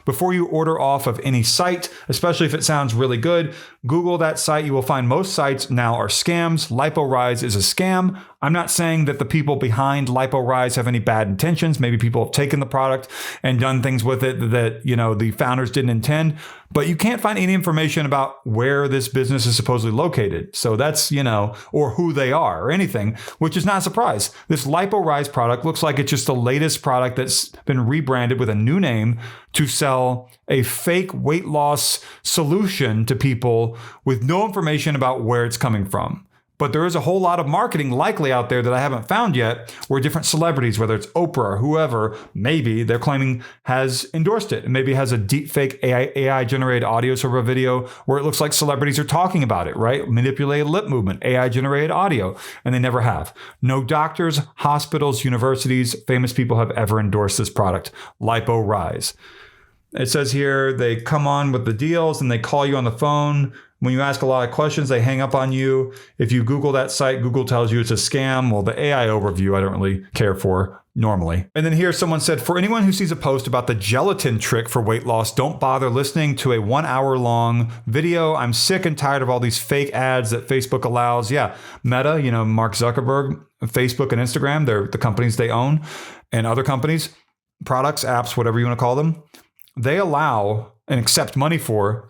before you order off of any site, especially if it sounds really good, Google that site. You will find most sites now are scams. Lipo Rise is a scam. I'm not saying that the people behind Lipo Rise have any bad intentions. Maybe people have taken the product and done things with it that, the founders didn't intend, but you can't find any information about where this business is supposedly located. So that's, or who they are or anything, which is not a surprise. This Lipo Rise product looks like it's just the latest product that's been rebranded with a new name to sell a fake weight loss solution to people with no information about where it's coming from. But there is a whole lot of marketing likely out there that I haven't found yet where different celebrities, whether it's Oprah or whoever, maybe they're claiming has endorsed it and maybe has a deepfake AI generated audio sort of a video where it looks like celebrities are talking about it, right? Manipulated lip movement, AI generated audio, and they never have. No doctors, hospitals, universities, famous people have ever endorsed this product, Lipo Rise. It says here they come on with the deals and they call you on the phone. When you ask a lot of questions, they hang up on you. If you Google that site, Google tells you it's a scam. Well, the AI overview, I don't really care for normally. And then here someone said, for anyone who sees a post about the gelatin trick for weight loss, don't bother listening to a 1 hour long video. I'm sick and tired of all these fake ads that Facebook allows. Yeah, Meta, Mark Zuckerberg, Facebook and Instagram, they're the companies they own, and other companies, products, apps, whatever you want to call them. They allow and accept money for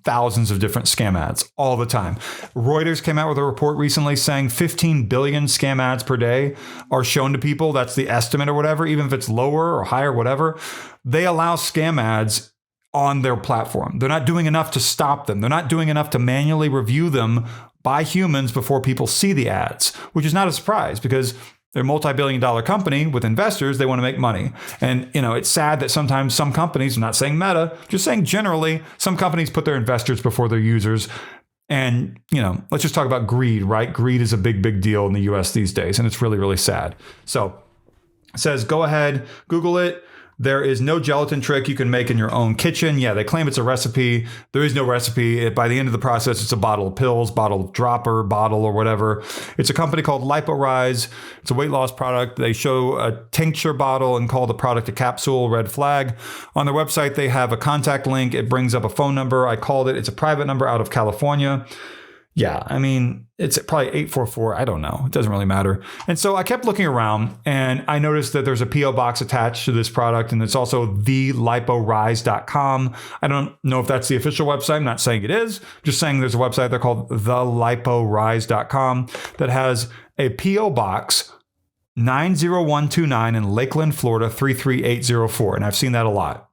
thousands of different scam ads all the time. Reuters came out with a report recently saying 15 billion scam ads per day are shown to people. That's the estimate or whatever, even if it's lower or higher, whatever. They allow scam ads on their platform. They're not doing enough to stop them. They're not doing enough to manually review them by humans before people see the ads, which is not a surprise because they're a multi-billion-dollar company with investors. They want to make money. And, it's sad that sometimes some companies, I'm not saying Meta, just saying generally, some companies put their investors before their users. And, let's just talk about greed, right? Greed is a big, big deal in the US these days. And it's really, really sad. So it says, go ahead, Google it. There is no gelatin trick you can make in your own kitchen. Yeah, they claim it's a recipe. There is no recipe. By the end of the process, it's a bottle of pills, bottle of dropper, bottle or whatever. It's a company called Lipo Rise. It's a weight loss product. They show a tincture bottle and call the product a capsule, red flag. On their website, they have a contact link. It brings up a phone number. I called it. It's a private number out of California. Yeah, it's probably 844. I don't know. It doesn't really matter. And so I kept looking around and I noticed that there's a P.O. box attached to this product and it's also theliporise.com. I don't know if that's the official website. I'm not saying it is. I'm just saying there's a website there called theliporise.com that has a P.O. box 90129 in Lakeland, Florida 33804. And I've seen that a lot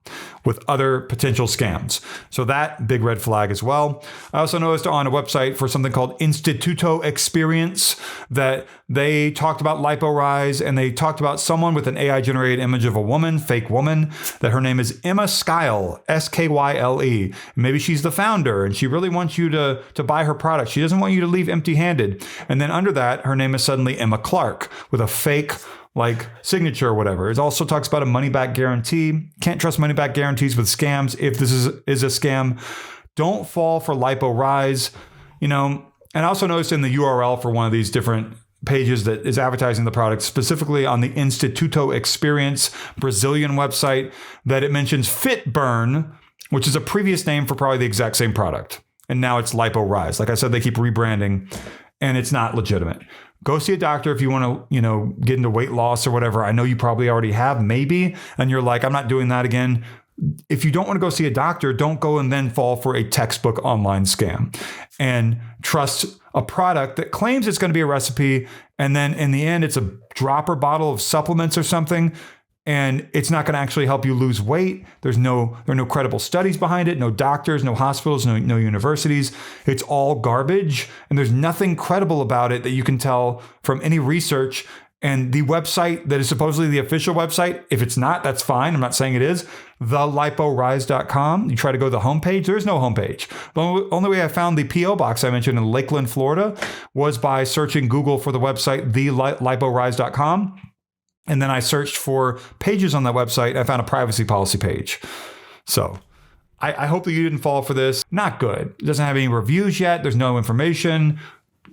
with other potential scams. So that big red flag as well. I also noticed on a website for something called Instituto Experience that they talked about Lipo Rise and they talked about someone with an AI generated image of a woman, fake woman, that her name is Emma Skyle, Skyle. Maybe she's the founder and she really wants you to buy her product. She doesn't want you to leave empty handed. And then under that, her name is suddenly Emma Clark with a fake signature or whatever. It also talks about a money back guarantee. Can't trust money back guarantees with scams. If this is a scam, don't fall for Lipo Rise. And I also noticed in the URL for one of these different pages that is advertising the product, specifically on the Instituto Experience Brazilian website, that it mentions Fit Burn, which is a previous name for probably the exact same product. And now it's Lipo Rise. Like I said, they keep rebranding and it's not legitimate. Go see a doctor if you want to, get into weight loss or whatever. I know you probably already have, maybe, and you're like, I'm not doing that again. If you don't want to go see a doctor, don't go and then fall for a textbook online scam and trust a product that claims it's going to be a recipe. And then in the end, it's a dropper bottle of supplements or something. And it's not going to actually help you lose weight. There are no credible studies behind it, no doctors, no hospitals, no universities. It's all garbage. And there's nothing credible about it that you can tell from any research. And the website that is supposedly the official website, if it's not, that's fine. I'm not saying it is. theliporise.com. You try to go to the homepage, there is no homepage. The only way I found the P.O. box I mentioned in Lakeland, Florida, was by searching Google for the website, theliporise.com. And then I searched for pages on that website. And I found a privacy policy page. So I hope that you didn't fall for this. Not good. It doesn't have any reviews yet. There's no information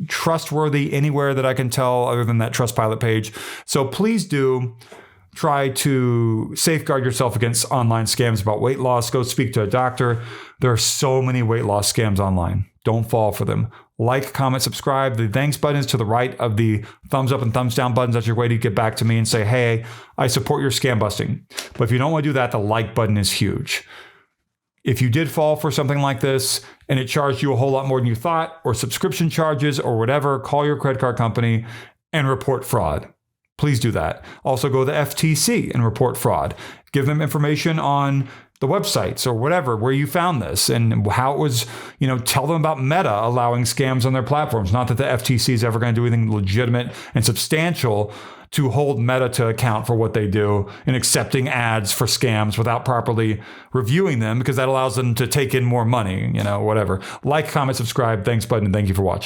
trustworthy anywhere that I can tell other than that Trustpilot page. So please do try to safeguard yourself against online scams about weight loss, go speak to a doctor. There are so many weight loss scams online. Don't fall for them. Like, comment, subscribe. The thanks button is to the right of the thumbs up and thumbs down buttons. That's your way to get back to me and say, hey, I support your scam busting. But if you don't want to do that, the like button is huge. If you did fall for something like this and it charged you a whole lot more than you thought, or subscription charges or whatever, call your credit card company and report fraud. Please do that. Also go to the FTC and report fraud. Give them information on the websites or whatever where you found this and how it was, tell them about Meta allowing scams on their platforms. Not that the FTC is ever going to do anything legitimate and substantial to hold Meta to account for what they do in accepting ads for scams without properly reviewing them, because that allows them to take in more money, whatever. Like, comment, subscribe. Thanks, button, and thank you for watching.